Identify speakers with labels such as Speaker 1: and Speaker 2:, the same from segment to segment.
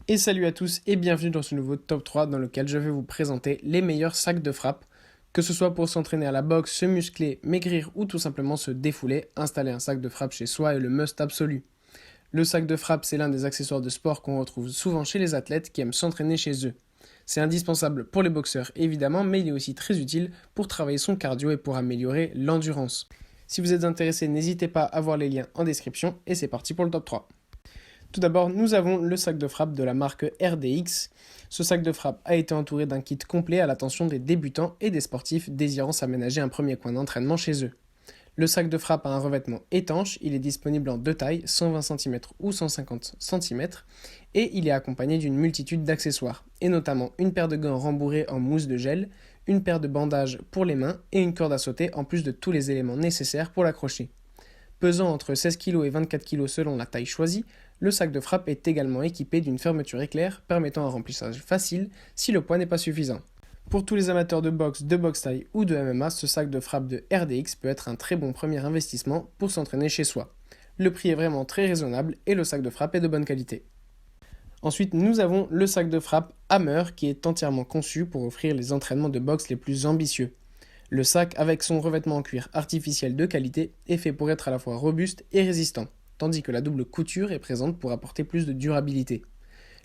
Speaker 1: Et salut à tous et bienvenue dans ce nouveau top 3 dans lequel je vais vous présenter les meilleurs sacs de frappe. Que ce soit pour s'entraîner à la boxe, se muscler, maigrir ou tout simplement se défouler, installer un sac de frappe chez soi est le must absolu. Le sac de frappe, c'est l'un des accessoires de sport qu'on retrouve souvent chez les athlètes qui aiment s'entraîner chez eux. C'est indispensable pour les boxeurs évidemment, mais il est aussi très utile pour travailler son cardio et pour améliorer l'endurance. Si vous êtes intéressé, n'hésitez pas à voir les liens en description et c'est parti pour le top 3. Tout d'abord, nous avons le sac de frappe de la marque RDX. Ce sac de frappe a été entouré d'un kit complet à l'attention des débutants et des sportifs désirant s'aménager un premier coin d'entraînement chez eux. Le sac de frappe a un revêtement étanche, il est disponible en deux tailles, 120 cm ou 150 cm, et il est accompagné d'une multitude d'accessoires, et notamment une paire de gants rembourrés en mousse de gel, une paire de bandages pour les mains et une corde à sauter en plus de tous les éléments nécessaires pour l'accrocher. Pesant entre 16 kg et 24 kg selon la taille choisie, le sac de frappe est également équipé d'une fermeture éclair permettant un remplissage facile si le poids n'est pas suffisant. Pour tous les amateurs de boxe taille ou de MMA, ce sac de frappe de RDX peut être un très bon premier investissement pour s'entraîner chez soi. Le prix est vraiment très raisonnable et le sac de frappe est de bonne qualité. Ensuite, nous avons le sac de frappe Hammer qui est entièrement conçu pour offrir les entraînements de boxe les plus ambitieux. Le sac, avec son revêtement en cuir artificiel de qualité, est fait pour être à la fois robuste et résistant, tandis que la double couture est présente pour apporter plus de durabilité.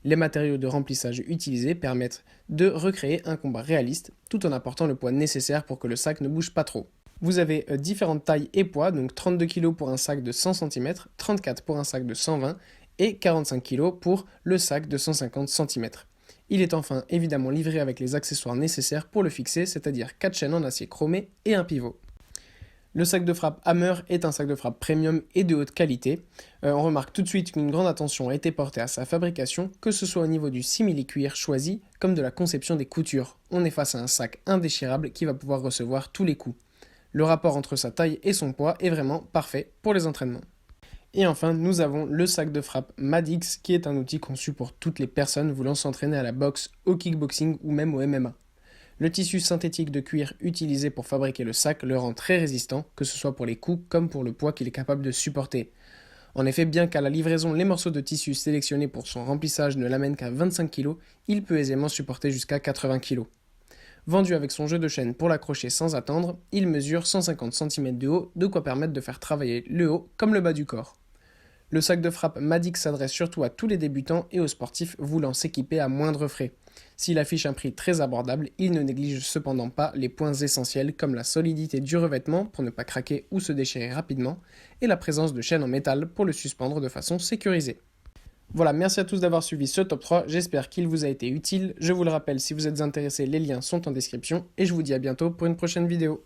Speaker 1: Les matériaux de remplissage utilisés permettent de recréer un combat réaliste, tout en apportant le poids nécessaire pour que le sac ne bouge pas trop. Vous avez différentes tailles et poids, donc 32 kg pour un sac de 100 cm, 34 pour un sac de 120 et 45 kg pour le sac de 150 cm. Il est enfin évidemment livré avec les accessoires nécessaires pour le fixer, c'est-à-dire 4 chaînes en acier chromé et un pivot. Le sac de frappe Hammer est un sac de frappe premium et de haute qualité. On remarque tout de suite qu'une grande attention a été portée à sa fabrication, que ce soit au niveau du simili-cuir choisi, comme de la conception des coutures. On est face à un sac indéchirable qui va pouvoir recevoir tous les coups. Le rapport entre sa taille et son poids est vraiment parfait pour les entraînements. Et enfin, nous avons le sac de frappe Madix, qui est un outil conçu pour toutes les personnes voulant s'entraîner à la boxe, au kickboxing ou même au MMA. Le tissu synthétique de cuir utilisé pour fabriquer le sac le rend très résistant, que ce soit pour les coups comme pour le poids qu'il est capable de supporter. En effet, bien qu'à la livraison les morceaux de tissu sélectionnés pour son remplissage ne l'amènent qu'à 25 kg, il peut aisément supporter jusqu'à 80 kg. Vendu avec son jeu de chaîne pour l'accrocher sans attendre, il mesure 150 cm de haut, de quoi permettre de faire travailler le haut comme le bas du corps. Le sac de frappe Madix s'adresse surtout à tous les débutants et aux sportifs voulant s'équiper à moindre frais. S'il affiche un prix très abordable, il ne néglige cependant pas les points essentiels comme la solidité du revêtement pour ne pas craquer ou se déchirer rapidement, et la présence de chaînes en métal pour le suspendre de façon sécurisée. Voilà, merci à tous d'avoir suivi ce top 3, j'espère qu'il vous a été utile. Je vous le rappelle, si vous êtes intéressés, les liens sont en description, et je vous dis à bientôt pour une prochaine vidéo.